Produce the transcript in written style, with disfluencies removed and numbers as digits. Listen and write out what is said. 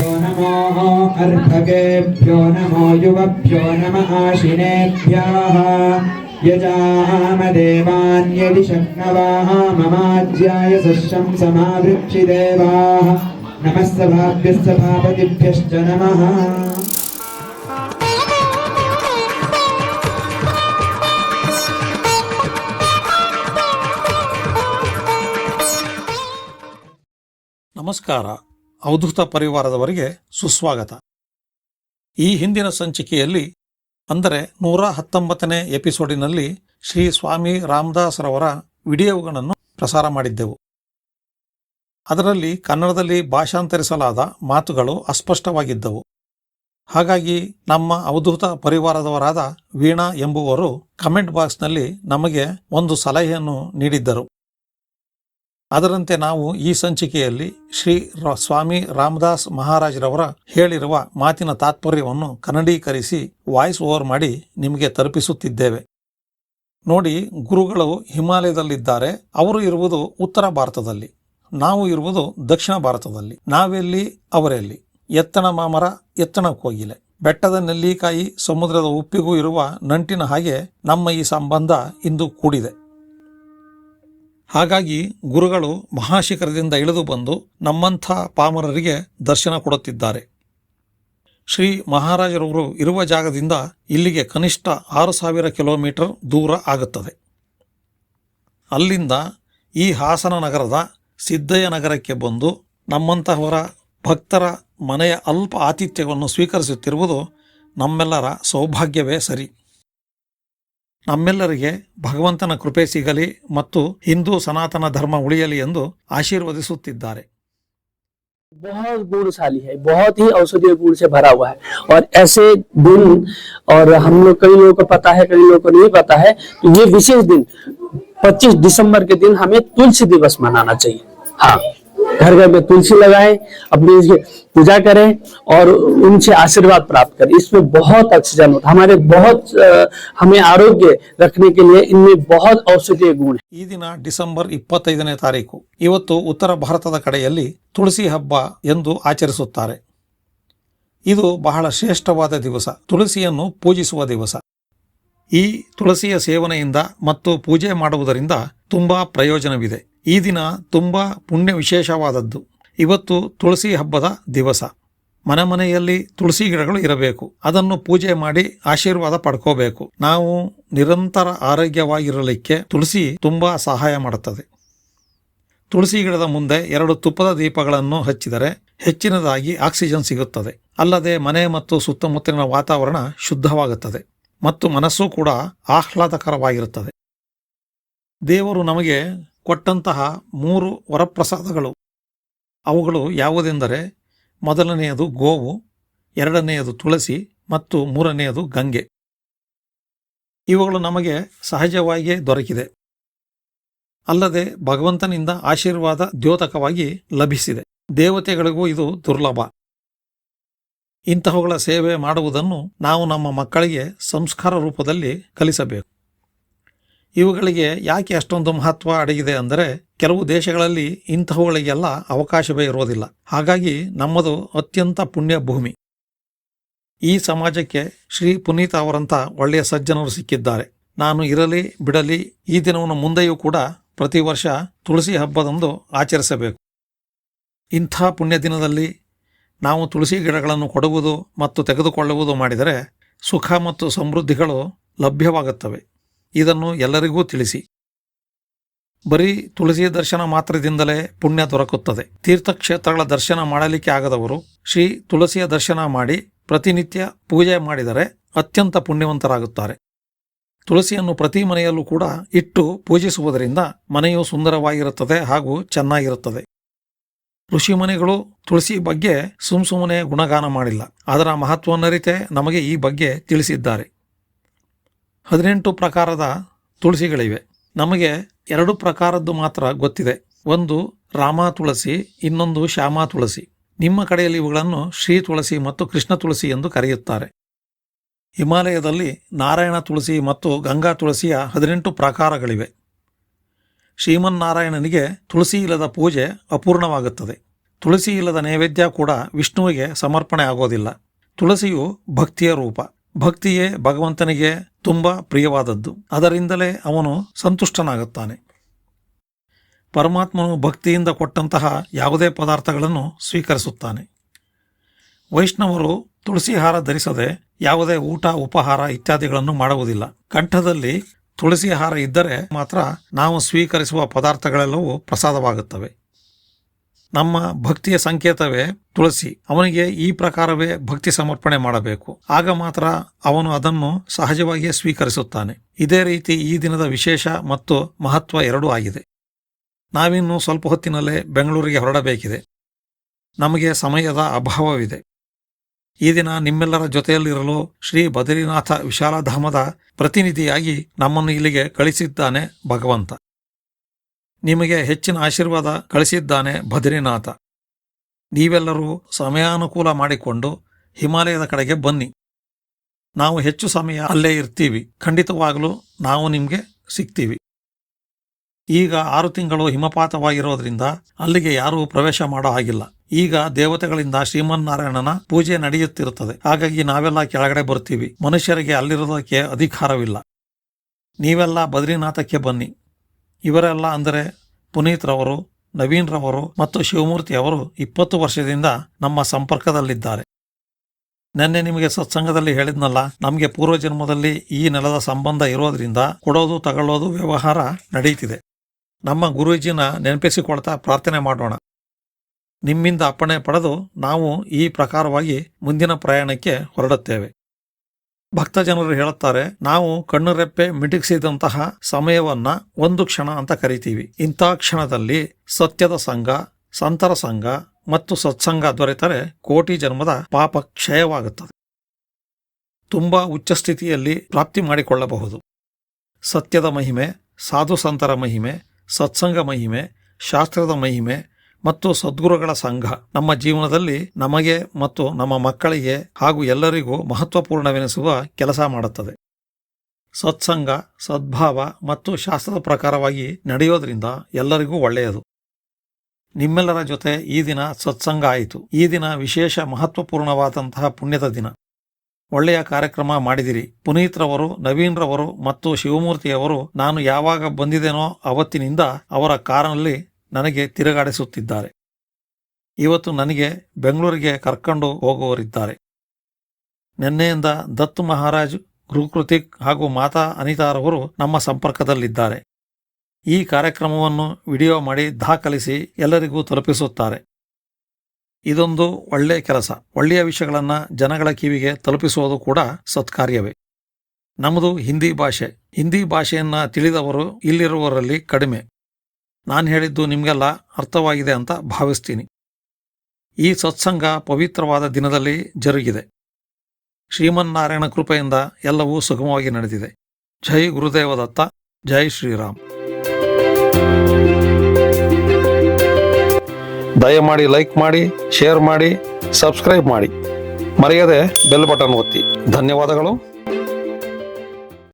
नमो अर्भकेभ्यो नमो युवभ्यो नमः आशिनेभ्यः यजामदेवान् यदि शक्नवाः ममाज्याय सश्यं समावृक्षिदेवाः नमस्तभाभ्यश्च भापतिभ्यश्च नमः। ನಮಸ್ಕಾರ. ಅವಧೂತ ಪರಿವಾರದವರಿಗೆ ಸುಸ್ವಾಗತ. ಈ ಹಿಂದಿನ ಸಂಚಿಕೆಯಲ್ಲಿ ಅಂದರೆ 119ನೇ ಎಪಿಸೋಡಿನಲ್ಲಿ ಶ್ರೀ ಸ್ವಾಮಿ ರಾಮದಾಸರವರ ವಿಡಿಯೋಗಳನ್ನು ಪ್ರಸಾರ ಮಾಡಿದ್ದೆವು. ಅದರಲ್ಲಿ ಕನ್ನಡದಲ್ಲಿ ಭಾಷಾಂತರಿಸಲಾದ ಮಾತುಗಳು ಅಸ್ಪಷ್ಟವಾಗಿದ್ದವು. ಹಾಗಾಗಿ ನಮ್ಮ ಅವಧೂತ ಪರಿವಾರದವರಾದ ವೀಣಾ ಎಂಬುವರು ಕಮೆಂಟ್ ಬಾಕ್ಸ್ನಲ್ಲಿ ನಮಗೆ ಒಂದು ಸಲಹೆಯನ್ನು ನೀಡಿದ್ದರು. ಅದರಂತೆ ನಾವು ಈ ಸಂಚಿಕೆಯಲ್ಲಿ ಶ್ರೀ ಸ್ವಾಮಿ ರಾಮದಾಸ್ ಮಹಾರಾಜರವರ ಹೇಳಿರುವ ಮಾತಿನ ತಾತ್ಪರ್ಯವನ್ನು ಕನ್ನಡೀಕರಿಸಿ ವಾಯ್ಸ್ ಓವರ್ ಮಾಡಿ ನಿಮಗೆ ತಲುಪಿಸುತ್ತಿದ್ದೇವೆ. ನೋಡಿ, ಗುರುಗಳು ಹಿಮಾಲಯದಲ್ಲಿದ್ದಾರೆ. ಅವರು ಇರುವುದು ಉತ್ತರ ಭಾರತದಲ್ಲಿ, ನಾವು ಇರುವುದು ದಕ್ಷಿಣ ಭಾರತದಲ್ಲಿ. ನಾವೆಲ್ಲಿ, ಅವರೆಲ್ಲಿ. ಎತ್ತಣ ಮಾಮರ, ಎತ್ತಣ ಕೋಗಿಲೆ. ಬೆಟ್ಟದ ನೆಲ್ಲಿಕಾಯಿ ಸಮುದ್ರದ ಉಪ್ಪಿಗೂ ಇರುವ ನಂಟಿನ ಹಾಗೆ ನಮ್ಮ ಈ ಸಂಬಂಧ ಇಂದು ಕೂಡಿದೆ. ಹಾಗಾಗಿ ಗುರುಗಳು ಮಹಾಶಿಖರದಿಂದ ಇಳಿದು ಬಂದು ನಮ್ಮಂಥ ಪಾಮರರಿಗೆ ದರ್ಶನ ಕೊಡುತ್ತಿದ್ದಾರೆ. ಶ್ರೀ ಮಹಾರಾಜರವರು ಇರುವ ಜಾಗದಿಂದ ಇಲ್ಲಿಗೆ ಕನಿಷ್ಠ 6000 ಕಿಲೋಮೀಟರ್ ದೂರ ಆಗುತ್ತದೆ. ಅಲ್ಲಿಂದ ಈ ಹಾಸನ ನಗರದ ಸಿದ್ದಯ್ಯ ನಗರಕ್ಕೆ ಬಂದು ನಮ್ಮಂತಹವರ ಭಕ್ತರ ಮನೆಯ ಅಲ್ಪ ಆತಿಥ್ಯವನ್ನು ಸ್ವೀಕರಿಸುತ್ತಿರುವುದು ನಮ್ಮೆಲ್ಲರ ಸೌಭಾಗ್ಯವೇ ಸರಿ. ನಮ್ಮೆಲ್ಲರಿಗೆ ಭಗವಂತನ ಕೃಪೆ ಸಿಗಲಿ ಮತ್ತು ಹಿಂದೂ ಸನಾತನ ಧರ್ಮ ಉಳಿಯಲಿ ಎಂದು ಆಶೀರ್ವದಿಸುತ್ತಿದ್ದಾರೆ. बहुत गुणशाली है, बहुत ही औषधीय गुण से भरा हुआ है और ऐसे दिन और हम लोग कई लोगों को पता है, कई लोगों को नहीं पता है। तो ये विशेष दिन 25 दिसंबर के दिन हमें तुलसी दिवस मनाना चाहिए। हाँ, घर घर में तुलसी लगाएं, अपनी पूजा करें और उनसे आशीर्वाद प्राप्त करें। इसमें बहुत ऑक्सीजन होता है, हमारे बहुत हमें आरोग्य रखने के लिए इनमें बहुत औषधीय गुण है। ಈ ದಿನ ಡಿಸೆಂಬರ್ 25ನೇ ತಾರೀಕು. ಇವತ್ತು ಉತ್ತರ ಭಾರತದ ಕಡೆಯಲ್ಲಿ ತುಳಸಿ ಹಬ್ಬ ಎಂದು ಆಚರಿಸುತ್ತಾರೆ. ಇದು ಬಹಳ ಶ್ರೇಷ್ಠವಾದ ದಿವಸ, ತುಳಸಿಯನ್ನು ಪೂಜಿಸುವ ದಿವಸ. ಈ ತುಳಸಿಯ ಸೇವನೆಯಿಂದ ಮತ್ತು ಪೂಜೆ ಮಾಡುವುದರಿಂದ ತುಂಬಾ ಪ್ರಯೋಜನವಿದೆ. ಈ ದಿನ ತುಂಬ ಪುಣ್ಯ ವಿಶೇಷವಾದದ್ದು. ಇವತ್ತು ತುಳಸಿ ಹಬ್ಬದ ದಿವಸ. ಮನೆ ಮನೆಯಲ್ಲಿ ತುಳಸಿ ಗಿಡಗಳು ಇರಬೇಕು. ಅದನ್ನು ಪೂಜೆ ಮಾಡಿ ಆಶೀರ್ವಾದ ಪಡ್ಕೋಬೇಕು. ನಾವು ನಿರಂತರ ಆರೋಗ್ಯವಾಗಿರಲಿಕ್ಕೆ ತುಳಸಿ ತುಂಬಾ ಸಹಾಯ ಮಾಡುತ್ತದೆ. ತುಳಸಿ ಗಿಡದ ಮುಂದೆ 2 ತುಪ್ಪದ ದೀಪಗಳನ್ನು ಹಚ್ಚಿದರೆ ಹೆಚ್ಚಿನದಾಗಿ ಆಕ್ಸಿಜನ್ ಸಿಗುತ್ತದೆ. ಅಲ್ಲದೆ ಮನೆ ಮತ್ತು ಸುತ್ತಮುತ್ತಲಿನ ವಾತಾವರಣ ಶುದ್ಧವಾಗುತ್ತದೆ ಮತ್ತು ಮನಸ್ಸು ಕೂಡ ಆಹ್ಲಾದಕರವಾಗಿರುತ್ತದೆ. ದೇವರು ನಮಗೆ ಕೊಟ್ಟಂತಹ 3 ವರಪ್ರಸಾದಗಳು. ಅವುಗಳು ಯಾವುದೆಂದರೆ, ಮೊದಲನೆಯದು ಗೋವು, ಎರಡನೆಯದು ತುಳಸಿ ಮತ್ತು ಮೂರನೆಯದು ಗಂಗೆ. ಇವುಗಳು ನಮಗೆ ಸಹಜವಾಗಿಯೇ ದೊರಕಿದೆ. ಅಲ್ಲದೆ ಭಗವಂತನಿಂದ ಆಶೀರ್ವಾದ ದ್ಯೋತಕವಾಗಿ ಲಭಿಸಿದೆ. ದೇವತೆಗಳಿಗೂ ಇದು ದುರ್ಲಭ. ಇಂತಹವುಗಳ ಸೇವೆ ಮಾಡುವುದನ್ನು ನಾವು ನಮ್ಮ ಮಕ್ಕಳಿಗೆ ಸಂಸ್ಕಾರ ರೂಪದಲ್ಲಿ ಕಲಿಸಬೇಕು. ಇವುಗಳಿಗೆ ಯಾಕೆ ಅಷ್ಟೊಂದು ಮಹತ್ವ ಅಡಗಿದೆ ಅಂದರೆ, ಕೆಲವು ದೇಶಗಳಲ್ಲಿ ಇಂತಹವುಗಳಿಗೆಲ್ಲ ಅವಕಾಶವೇ ಇರೋದಿಲ್ಲ. ಹಾಗಾಗಿ ನಮ್ಮದು ಅತ್ಯಂತ ಪುಣ್ಯ ಭೂಮಿ. ಈ ಸಮಾಜಕ್ಕೆ ಶ್ರೀ ಪುನೀತ ಅವರಂಥ ಒಳ್ಳೆಯ ಸಜ್ಜನರು ಸಿಕ್ಕಿದ್ದಾರೆ. ನಾನು ಇರಲಿ ಬಿಡಲಿ ಈ ದಿನವನ್ನು ಮುಂದೆಯೂ ಕೂಡ ಪ್ರತಿ ವರ್ಷ ತುಳಸಿ ಹಬ್ಬದಂದು ಆಚರಿಸಬೇಕು. ಇಂಥ ಪುಣ್ಯ ದಿನದಲ್ಲಿ ನಾವು ತುಳಸಿ ಗಿಡಗಳನ್ನು ಕೊಡುವುದು ಮತ್ತು ತೆಗೆದುಕೊಳ್ಳುವುದು ಮಾಡಿದರೆ ಸುಖ ಮತ್ತು ಸಮೃದ್ಧಿಗಳು ಲಭ್ಯವಾಗುತ್ತವೆ. ಇದನ್ನು ಎಲ್ಲರಿಗೂ ತಿಳಿಸಿ. ಬರೀ ತುಳಸಿ ದರ್ಶನ ಮಾತ್ರದಿಂದಲೇ ಪುಣ್ಯ ದೊರಕುತ್ತದೆ. ತೀರ್ಥಕ್ಷೇತ್ರಗಳ ದರ್ಶನ ಮಾಡಲಿಕ್ಕೆ ಆಗದವರು ಶ್ರೀ ತುಳಸಿಯ ದರ್ಶನ ಮಾಡಿ ಪ್ರತಿನಿತ್ಯ ಪೂಜೆ ಮಾಡಿದರೆ ಅತ್ಯಂತ ಪುಣ್ಯವಂತರಾಗುತ್ತಾರೆ. ತುಳಸಿಯನ್ನು ಪ್ರತಿ ಮನೆಯಲ್ಲೂ ಕೂಡ ಇಟ್ಟು ಪೂಜಿಸುವುದರಿಂದ ಮನೆಯು ಸುಂದರವಾಗಿರುತ್ತದೆ ಹಾಗೂ ಚೆನ್ನಾಗಿರುತ್ತದೆ. ಋಷಿಮುನಿಗಳು ತುಳಸಿ ಬಗ್ಗೆ ಸುಮ್ಮನೆ ಗುಣಗಾನ ಮಾಡಿಲ್ಲ. ಅದರ ಮಹತ್ವವನ್ನರಿತೇ ನಮಗೆ ಈ ಬಗ್ಗೆ ತಿಳಿಸಿದ್ದಾರೆ. 18 ಪ್ರಕಾರದ ತುಳಸಿಗಳಿವೆ. ನಮಗೆ 2 ಪ್ರಕಾರದ್ದು ಮಾತ್ರ ಗೊತ್ತಿದೆ. ಒಂದು ರಾಮ ತುಳಸಿ, ಇನ್ನೊಂದು ಶ್ಯಾಮ ತುಳಸಿ. ನಿಮ್ಮ ಕಡೆಯಲ್ಲಿ ಇವುಗಳನ್ನು ಶ್ರೀ ತುಳಸಿ ಮತ್ತು ಕೃಷ್ಣ ತುಳಸಿ ಎಂದು ಕರೆಯುತ್ತಾರೆ. ಹಿಮಾಲಯದಲ್ಲಿ ನಾರಾಯಣ ತುಳಸಿ ಮತ್ತು ಗಂಗಾ ತುಳಸಿಯ 18 ಪ್ರಕಾರಗಳಿವೆ. ಶ್ರೀಮನ್ನಾರಾಯಣನಿಗೆ ತುಳಸಿ ಇಲ್ಲದ ಪೂಜೆ ಅಪೂರ್ಣವಾಗುತ್ತದೆ. ತುಳಸಿ ಇಲ್ಲದ ನೈವೇದ್ಯ ಕೂಡ ವಿಷ್ಣುವಿಗೆ ಸಮರ್ಪಣೆ ಆಗೋದಿಲ್ಲ. ತುಳಸಿಯು ಭಕ್ತಿಯ ರೂಪ. ಭಕ್ತಿಯೇ ಭಗವಂತನಿಗೆ ತುಂಬ ಪ್ರಿಯವಾದದ್ದು. ಅದರಿಂದಲೇ ಅವನು ಸಂತುಷ್ಟನಾಗುತ್ತಾನೆ. ಪರಮಾತ್ಮನು ಭಕ್ತಿಯಿಂದ ಕೊಟ್ಟಂತಹ ಯಾವುದೇ ಪದಾರ್ಥಗಳನ್ನು ಸ್ವೀಕರಿಸುತ್ತಾನೆ. ವೈಷ್ಣವರು ತುಳಸಿ ಹಾರ ಧರಿಸದೆ ಯಾವುದೇ ಊಟ ಉಪಹಾರ ಇತ್ಯಾದಿಗಳನ್ನು ಮಾಡುವುದಿಲ್ಲ. ಕಂಠದಲ್ಲಿ ತುಳಸಿ ಹಾರ ಇದ್ದರೆ ಮಾತ್ರ ನಾವು ಸ್ವೀಕರಿಸುವ ಪದಾರ್ಥಗಳೆಲ್ಲವೂ ಪ್ರಸಾದವಾಗುತ್ತವೆ. ನಮ್ಮ ಭಕ್ತಿಯ ಸಂಕೇತವೇ ತುಳಸಿ. ಅವನಿಗೆ ಈ ಪ್ರಕಾರವೇ ಭಕ್ತಿ ಸಮರ್ಪಣೆ ಮಾಡಬೇಕು. ಆಗ ಮಾತ್ರ ಅವನು ಅದನ್ನು ಸಹಜವಾಗಿಯೇ ಸ್ವೀಕರಿಸುತ್ತಾನೆ. ಇದೇ ರೀತಿ ಈ ದಿನದ ವಿಶೇಷ ಮತ್ತು ಮಹತ್ವ ಎರಡೂ ಆಗಿದೆ. ನಾವಿನ್ನು ಸ್ವಲ್ಪ ಹೊತ್ತಿನಲ್ಲೇ ಬೆಂಗಳೂರಿಗೆ ಹೊರಡಬೇಕಿದೆ. ನಮಗೆ ಸಮಯದ ಅಭಾವವಿದೆ. ಈ ದಿನ ನಿಮ್ಮೆಲ್ಲರ ಜೊತೆಯಲ್ಲಿರಲು ಶ್ರೀ ಬದರಿನಾಥ ವಿಶಾಲಧಾಮದ ಪ್ರತಿನಿಧಿಯಾಗಿ ನಮ್ಮನ್ನು ಇಲ್ಲಿಗೆ ಕಳಿಸಿದ್ದಾನೆ ಭಗವಂತ. ನಿಮಗೆ ಹೆಚ್ಚಿನ ಆಶೀರ್ವಾದ ಕಳಿಸಿದ್ದಾನೆ ಬದರಿನಾಥ. ನೀವೆಲ್ಲರೂ ಸಮಯಾನುಕೂಲ ಮಾಡಿಕೊಂಡು ಹಿಮಾಲಯದ ಕಡೆಗೆ ಬನ್ನಿ. ನಾವು ಹೆಚ್ಚು ಸಮಯ ಅಲ್ಲೇ ಇರ್ತೀವಿ. ಖಂಡಿತವಾಗಲೂ ನಾವು ನಿಮಗೆ ಸಿಗ್ತೀವಿ. ಈಗ 6 ತಿಂಗಳು ಹಿಮಪಾತವಾಗಿರೋದ್ರಿಂದ ಅಲ್ಲಿಗೆ ಯಾರೂ ಪ್ರವೇಶ ಮಾಡೋ ಹಾಗಿಲ್ಲ. ಈಗ ದೇವತೆಗಳಿಂದ ಶ್ರೀಮನ್ನಾರಾಯಣನ ಪೂಜೆ ನಡೆಯುತ್ತಿರುತ್ತದೆ. ಹಾಗಾಗಿ ನಾವೆಲ್ಲ ಕೆಳಗಡೆ ಬರ್ತೀವಿ. ಮನುಷ್ಯರಿಗೆ ಅಲ್ಲಿರೋದಕ್ಕೆ ಅಧಿಕಾರವಿಲ್ಲ. ನೀವೆಲ್ಲ ಬದ್ರಿನಾಥಕ್ಕೆ ಬನ್ನಿ. ಇವರೆಲ್ಲ ಅಂದರೆ ಪುನೀತ್ ರವರು, ನವೀನ್ ರವರು ಮತ್ತು ಶಿವಮೂರ್ತಿ ಅವರು 20 ವರ್ಷದಿಂದ ನಮ್ಮ ಸಂಪರ್ಕದಲ್ಲಿದ್ದಾರೆ. ನೆನ್ನೆ ನಿಮಗೆ ಸತ್ಸಂಗದಲ್ಲಿ ಹೇಳಿದ್ನಲ್ಲ, ನಮಗೆ ಪೂರ್ವಜನ್ಮದಲ್ಲಿ ಈ ನೆಲದ ಸಂಬಂಧ ಇರೋದ್ರಿಂದ ಕೊಡೋದು ತಗೊಳ್ಳೋದು ವ್ಯವಹಾರ ನಡೀತಿದೆ. ನಮ್ಮ ಗುರೂಜಿನ ನೆನಪಿಸಿಕೊಳ್ತಾ ಪ್ರಾರ್ಥನೆ ಮಾಡೋಣ. ನಿಮ್ಮಿಂದ ಅಪ್ಪಣೆ ಪಡೆದು ನಾವು ಈ ಪ್ರಕಾರವಾಗಿ ಮುಂದಿನ ಪ್ರಯಾಣಕ್ಕೆ ಹೊರಡುತ್ತೇವೆ. ಭಕ್ತಜನರು ಹೇಳುತ್ತಾರೆ, ನಾವು ಕಣ್ಣುರೆಪ್ಪೆ ಮಿಟುಕಿಸಿದಂತಹ ಸಮಯವನ್ನ 1 ಕ್ಷಣ ಅಂತ ಕರಿತೀವಿ. ಇಂಥ ಕ್ಷಣದಲ್ಲಿ ಸತ್ಯದ ಸಂಘ, ಸಂತರ ಸಂಘ ಮತ್ತು ಸತ್ಸಂಗ ದೊರೆತರೆ ಕೋಟಿ ಜನ್ಮದ ಪಾಪ ಕ್ಷಯವಾಗುತ್ತದೆ. ತುಂಬಾ ಉಚ್ಚಸ್ಥಿತಿಯಲ್ಲಿ ಪ್ರಾಪ್ತಿ ಮಾಡಿಕೊಳ್ಳಬಹುದು. ಸತ್ಯದ ಮಹಿಮೆ, ಸಾಧು ಸಂತರ ಮಹಿಮೆ, ಸತ್ಸಂಗ ಮಹಿಮೆ, ಶಾಸ್ತ್ರದ ಮಹಿಮೆ ಮತ್ತು ಸದ್ಗುರುಗಳ ಸಂಘ ನಮ್ಮ ಜೀವನದಲ್ಲಿ ನಮಗೆ ಮತ್ತು ನಮ್ಮ ಮಕ್ಕಳಿಗೆ ಹಾಗೂ ಎಲ್ಲರಿಗೂ ಮಹತ್ವಪೂರ್ಣವೆನಿಸುವ ಕೆಲಸ ಮಾಡುತ್ತದೆ. ಸತ್ಸಂಗ, ಸದ್ಭಾವ ಮತ್ತು ಶಾಸ್ತ್ರದ ಪ್ರಕಾರವಾಗಿ ನಡೆಯೋದ್ರಿಂದ ಎಲ್ಲರಿಗೂ ಒಳ್ಳೆಯದು. ನಿಮ್ಮೆಲ್ಲರ ಜೊತೆ ಈ ದಿನ ಸತ್ಸಂಗ ಆಯಿತು. ಈ ದಿನ ವಿಶೇಷ ಮಹತ್ವಪೂರ್ಣವಾದಂತಹ ಪುಣ್ಯದ ದಿನ. ಒಳ್ಳೆಯ ಕಾರ್ಯಕ್ರಮ ಮಾಡಿದಿರಿ. ಪುನೀತ್ ರವರು, ನವೀನ್ ರವರು ಮತ್ತು ಶಿವಮೂರ್ತಿಯವರು ನಾನು ಯಾವಾಗ ಬಂದಿದ್ದೇನೋ ಅವತ್ತಿನಿಂದ ಅವರ ಕಾರಿನಲ್ಲಿ ನನಗೆ ತಿರುಗಾಡಿಸುತ್ತಿದ್ದಾರೆ. ಇವತ್ತು ನನಗೆ ಬೆಂಗಳೂರಿಗೆ ಕರ್ಕೊಂಡು ಹೋಗುವವರಿದ್ದಾರೆ. ನಿನ್ನೆಯಿಂದ ದತ್ತು ಮಹಾರಾಜ್, ಗುರುಕೃತಿಕ್ ಹಾಗೂ ಮಾತಾ ಅನಿತಾರವರು ನಮ್ಮ ಸಂಪರ್ಕದಲ್ಲಿದ್ದಾರೆ. ಈ ಕಾರ್ಯಕ್ರಮವನ್ನು ವಿಡಿಯೋ ಮಾಡಿ ದಾಖಲಿಸಿ ಎಲ್ಲರಿಗೂ ತಲುಪಿಸುತ್ತಾರೆ. ಇದೊಂದು ಒಳ್ಳೆಯ ಕೆಲಸ. ಒಳ್ಳೆಯ ವಿಷಯಗಳನ್ನು ಜನಗಳ ಕಿವಿಗೆ ತಲುಪಿಸುವುದು ಕೂಡ ಸತ್ಕಾರ್ಯವೇ. ನಮ್ಮದು ಹಿಂದಿ ಭಾಷೆ. ಹಿಂದಿ ಭಾಷೆಯನ್ನು ತಿಳಿದವರು ಇಲ್ಲಿರುವವರಲ್ಲಿ ಕಡಿಮೆ. ನಾನು ಹೇಳಿದ್ದು ನಿಮಗೆಲ್ಲ ಅರ್ಥವಾಗಿದೆ ಅಂತ ಭಾವಿಸ್ತೀನಿ. ಈ ಸತ್ಸಂಗ ಪವಿತ್ರವಾದ ದಿನದಲ್ಲಿ ಜರುಗಿದೆ. ಶ್ರೀಮನ್ನಾರಾಯಣ ಕೃಪೆಯಿಂದ ಎಲ್ಲವೂ ಸುಗಮವಾಗಿ ನಡೆದಿದೆ. ಜೈ ಗುರುದೇವದತ್ತ. ಜೈ ಶ್ರೀರಾಮ್. ದಯಮಾಡಿ ಲೈಕ್ ಮಾಡಿ, ಶೇರ್ ಮಾಡಿ, ಸಬ್ಸ್ಕ್ರೈಬ್ ಮಾಡಿ. ಮರೆಯದೆ ಬೆಲ್ ಬಟನ್ ಒತ್ತಿ. ಧನ್ಯವಾದಗಳು.